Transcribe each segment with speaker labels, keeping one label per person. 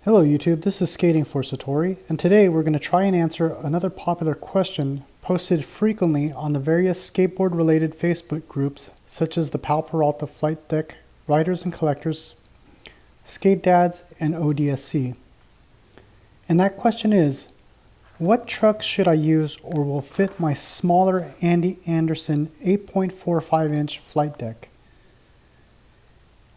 Speaker 1: Hello YouTube, this is Skating for Satori, and today we're going to try and answer another popular question posted frequently on the various skateboard related Facebook groups such as the Powell-Peralta Flight Deck, Riders and Collectors, Skate Dads, and ODSC. And that question is, what trucks should I use or will fit my smaller Andy Anderson 8.45 inch flight deck?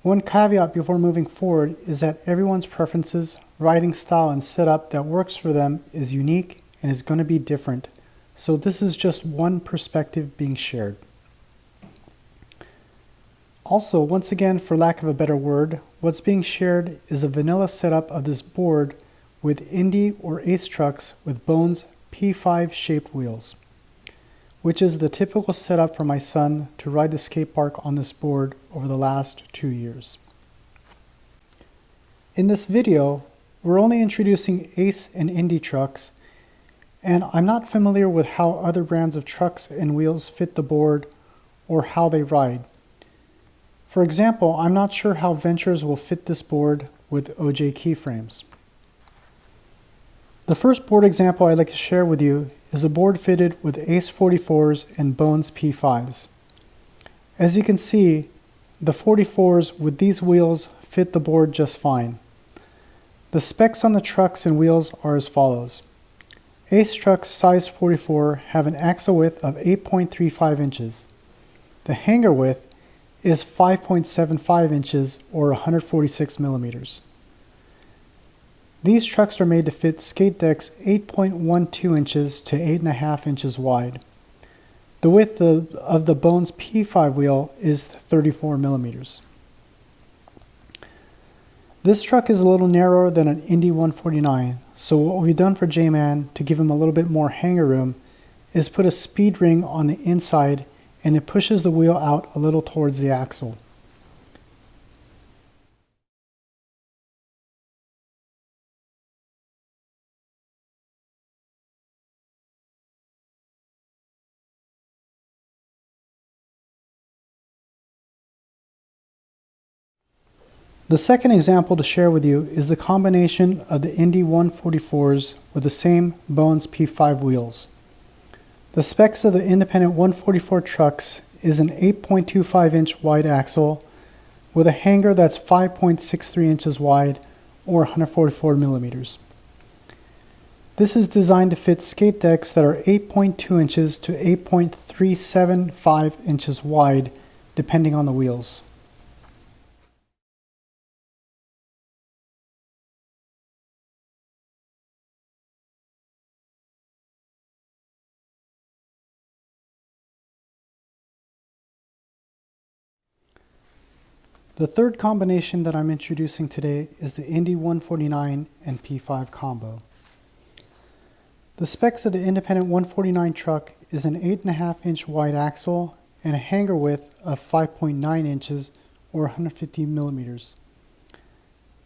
Speaker 1: One caveat before moving forward is that everyone's preferences, riding style, and setup that works for them is unique and is going to be different. So this is just one perspective being shared. Also, once again, for lack of a better word, what's being shared is a vanilla setup of this board with Indy or Ace trucks with Bones P5 shaped wheels, which is the typical setup for my son to ride the skate park on this board over the last 2 years. In this video, we're only introducing Ace and Indy trucks, and I'm not familiar with how other brands of trucks and wheels fit the board or how they ride. For example, I'm not sure how Ventures will fit this board with OJ keyframes. The first board example I'd like to share with you is a board fitted with Ace 44s and Bones P5s. As you can see, the 44s with these wheels fit the board just fine. The specs on the trucks and wheels are as follows. Ace trucks size 44 have an axle width of 8.35 inches. The hanger width is 5.75 inches or 146 millimeters. These trucks are made to fit skate decks 8.12 inches to 8.5 inches wide. The width of the Bones P5 wheel is 34 millimeters. This truck is a little narrower than an Indy 149, so what we've done for JMAN to give him a little bit more hanger room is put a speed ring on the inside, and it pushes the wheel out a little towards the axle. The second example to share with you is the combination of the Indy 144s with the same Bones P5 wheels. The specs of the independent 144 trucks is an 8.25 inch wide axle with a hanger that's 5.63 inches wide or 144 millimeters. This is designed to fit skate decks that are 8.2 inches to 8.375 inches wide depending on the wheels. The third combination that I'm introducing today is the Indy 149 and P5 combo. The specs of the independent 149 truck is an 8.5 inch wide axle and a hanger width of 5.9 inches or 150 millimeters.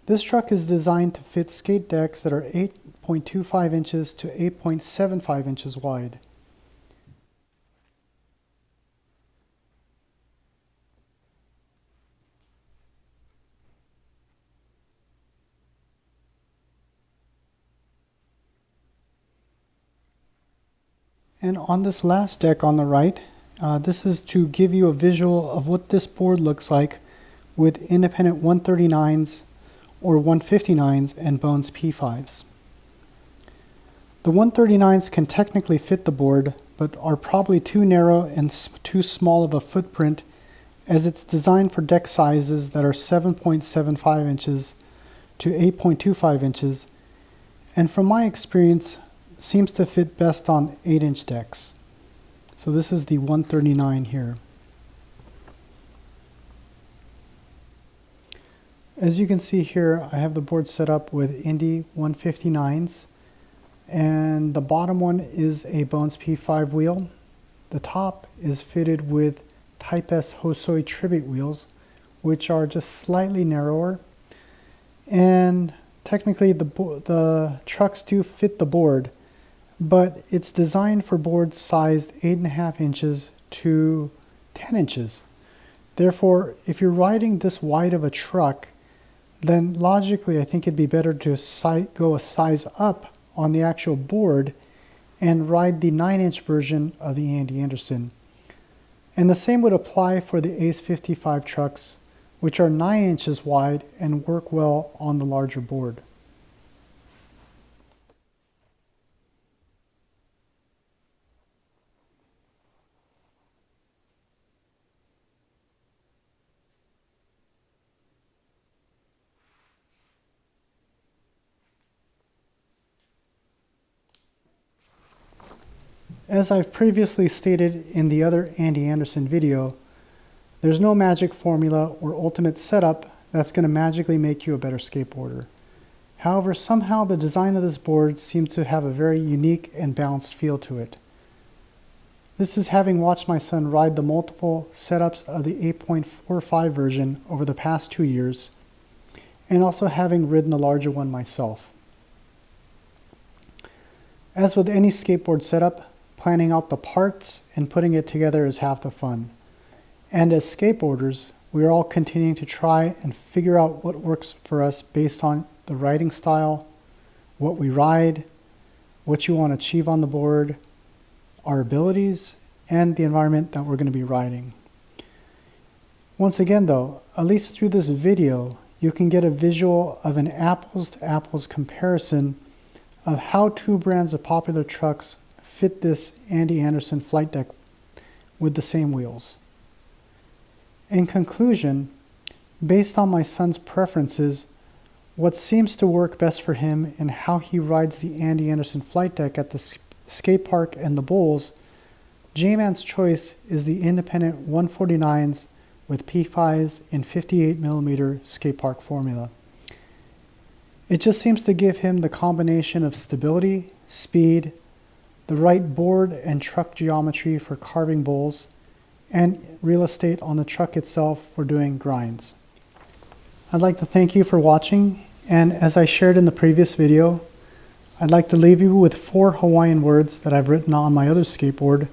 Speaker 1: This truck is designed to fit skate decks that are 8.25 inches to 8.75 inches wide. And on this last deck on the right, this is to give you a visual of what this board looks like with independent 139s or 159s and Bones P5s. The 139s can technically fit the board, but are probably too narrow and too small of a footprint as it's designed for deck sizes that are 7.75 inches to 8.25 inches, and from my experience, seems to fit best on 8-inch decks. So this is the 139 here. As you can see here, I have the board set up with Indy 159s, and the bottom one is a Bones P5 wheel. The top is fitted with Type S Hosoi Tribute wheels, which are just slightly narrower. And technically the trucks do fit the board, but it's designed for boards sized 8.5 inches to 10 inches. Therefore, if you're riding this wide of a truck, then logically I think it'd be better to go a size up on the actual board and ride the 9-inch version of the Andy Anderson. And the same would apply for the Ace 55 trucks, which are 9 inches wide and work well on the larger board. As I've previously stated in the other Andy Anderson video, there's no magic formula or ultimate setup that's going to magically make you a better skateboarder. However, somehow the design of this board seems to have a very unique and balanced feel to it. This is having watched my son ride the multiple setups of the 8.45 version over the past 2 years, and also having ridden the larger one myself. As with any skateboard setup, planning out the parts and putting it together is half the fun. And as skateboarders, we are all continuing to try and figure out what works for us based on the riding style, what we ride, what you want to achieve on the board, our abilities, and the environment that we're going to be riding. Once again though, at least through this video, you can get a visual of an apples to apples comparison of how two brands of popular trucks fit this Andy Anderson flight deck with the same wheels. In conclusion, based on my son's preferences, what seems to work best for him and how he rides the Andy Anderson flight deck at the skate park and the bowls, JMAN's choice is the independent 149s with P5s in 58mm skate park formula. It just seems to give him the combination of stability, speed, the right board and truck geometry for carving bowls, and real estate on the truck itself for doing grinds. I'd like to thank you for watching, and as I shared in the previous video, I'd like to leave you with 4 Hawaiian words that I've written on my other skateboard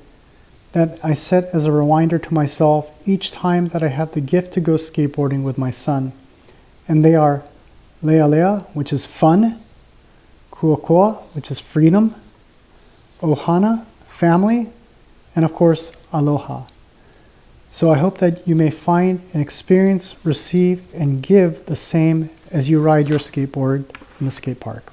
Speaker 1: that I set as a reminder to myself each time that I have the gift to go skateboarding with my son. And they are Lea Lea, which is fun, Kuakua, which is freedom, Ohana, family, and of course, Aloha. So I hope that you may find and experience, receive, and give the same as you ride your skateboard in the skate park.